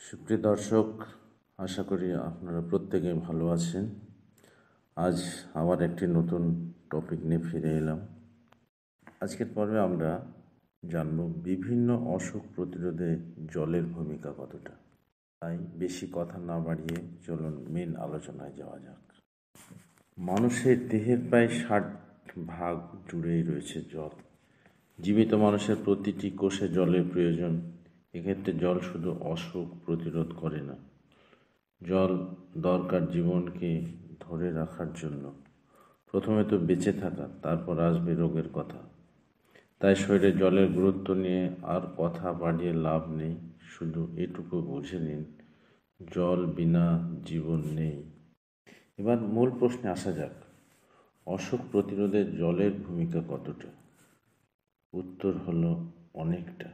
সুপ্রিয় দর্শক, আশা করি আপনারা প্রত্যেকে ভালো আছেন। আজ আবার একটি নতুন টপিক নিয়ে ফিরে এলাম। আজকের পর্বে আমরা জানব বিভিন্ন অসুখ প্রতিরোধে জলের ভূমিকা কতটা। তাই বেশি কথা না বাড়িয়ে চলুন মেন আলোচনায় যাওয়া যাক। মানুষের দেহের প্রায় 60% জুড়েই রয়েছে জল। জীবিত মানুষের প্রতিটি কোষে জলের প্রয়োজন। এক্ষেত্রে জল শুধু অসুখ প্রতিরোধ করে না, জল দরকার জীবনকে ধরে রাখার জন্য। প্রথমে তো বেঁচে থাকা, তারপর আসবে রোগের কথা। তাই শরীরে জলের গুরুত্ব নিয়ে আর কথা বাড়িয়ে লাভ নেই, শুধু এটুকু বুঝে নিন, জল বিনা জীবন নেই। এবার মূল প্রশ্নে আসা যাক, অসুখ প্রতিরোধে জলের ভূমিকা কতটা? উত্তর হলো অনেকটা।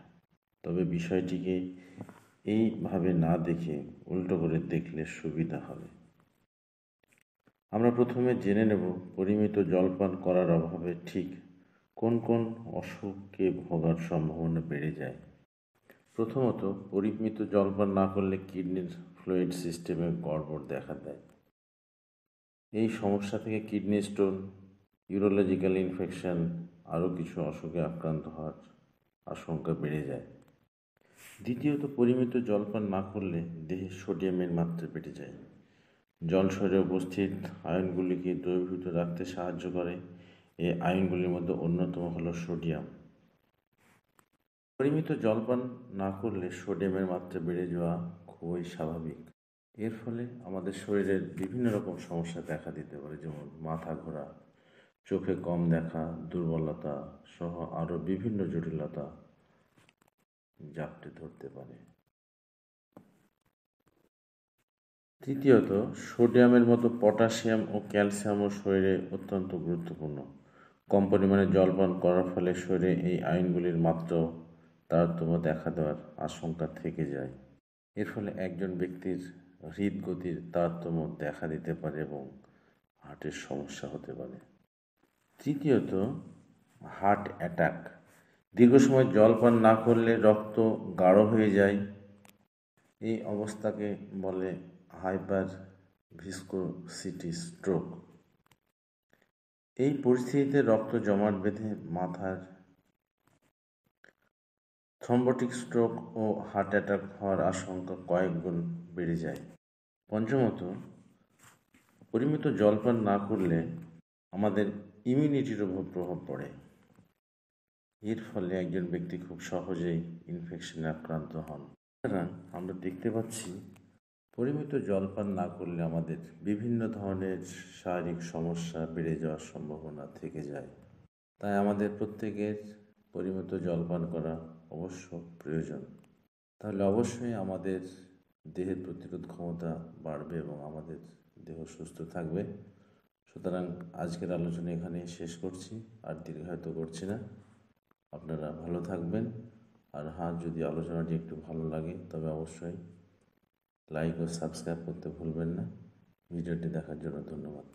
তবে বিষয়টিকে এইভাবে না দেখে উল্টো করে দেখলে সুবিধা হবে। আমরা প্রথমে জেনে নেব পরিমিত জলপান করার অভাবে ঠিক কোন কোন অসুখকে ভোগার সম্ভাবনা বেড়ে যায়। প্রথমত, পরিমিত জলপান না করলে কিডনির ফ্লুইড সিস্টেমে গড়বড় দেখা দেয়। এই সমস্যা থেকে কিডনি স্টোন, ইউরোলজিক্যাল ইনফেকশন, আরও কিছু অসুখে আক্রান্ত হওয়ার আশঙ্কা বেড়ে যায়। দ্বিতীয়ত, পরিমিত জলপান না করলে দেহে সোডিয়ামের মাত্রা বেড়ে যায়। জল শরীরে উপস্থিত আয়নগুলিকে দ্রবীভূত রাখতে সাহায্য করে। এই আয়নগুলির মধ্যে অন্যতম হলো সোডিয়াম। পরিমিত জলপান না করলে সোডিয়ামের মাত্রা বেড়ে যাওয়া খুবই স্বাভাবিক। এর ফলে আমাদের শরীরের বিভিন্ন রকম সমস্যা দেখা দিতে পারে, যেমন মাথা ঘোরা, চোখে কম দেখা, দুর্বলতা সহ আরও বিভিন্ন জটিলতা জাপটে ধরতে পারে। তৃতীয়ত, সোডিয়ামের মতো পটাশিয়াম ও ক্যালসিয়ামও শরীরে অত্যন্ত গুরুত্বপূর্ণ। কম পরিমাণে জলপান করার ফলে শরীরে এই আয়নগুলির মাত্রাও তারতম্য দেখা দেওয়ার আশঙ্কা থেকে যায়। এর ফলে একজন ব্যক্তির হৃদগতির তারতম্য দেখা দিতে পারে এবং হার্টের সমস্যা হতে পারে। তৃতীয়ত, হার্ট অ্যাটাক। দীর্ঘ সময় জলপান না করলে রক্ত গাঢ় হয়ে যায়। এই অবস্থাকে বলে হাইপার ভিসকোসিটি স্ট্রোক। এই পরিস্থিতিতে রক্ত জমাট বেঁধে মাথার থ্রম্বোটিক স্ট্রোক ও হার্ট অ্যাটাক হওয়ার আশঙ্কা কয়েক গুণ বেড়ে যায়। পঞ্চমত, পরিমিত জলপান না করলে আমাদের ইমিউনিটির উপর প্রভাব পড়ে। এর ফলে একজন ব্যক্তি খুব সহজেই ইনফেকশনে আক্রান্ত হন। সুতরাং আমরা দেখতে পাচ্ছি, পরিমিত জলপান না করলে আমাদের বিভিন্ন ধরনের শারীরিক সমস্যা বেড়ে যাওয়ার সম্ভাবনা থেকে যায়। তাই আমাদের প্রত্যেকের পরিমিত জলপান করা অবশ্য প্রয়োজন। তাহলে অবশ্যই আমাদের দেহের প্রতিরোধ ক্ষমতা বাড়বে এবং আমাদের দেহ সুস্থ থাকবে। সুতরাং আজকের আলোচনা এখানে শেষ করছি, আর দীর্ঘায়িত করছি না। আপনারা ভালো থাকবেন। আর যদি আলোচনাটি একটু ভালো লাগে তবে অবশ্যই লাইক ও সাবস্ক্রাইব করতে ভুলবেন না। ভিডিওটি দেখার জন্য ধন্যবাদ।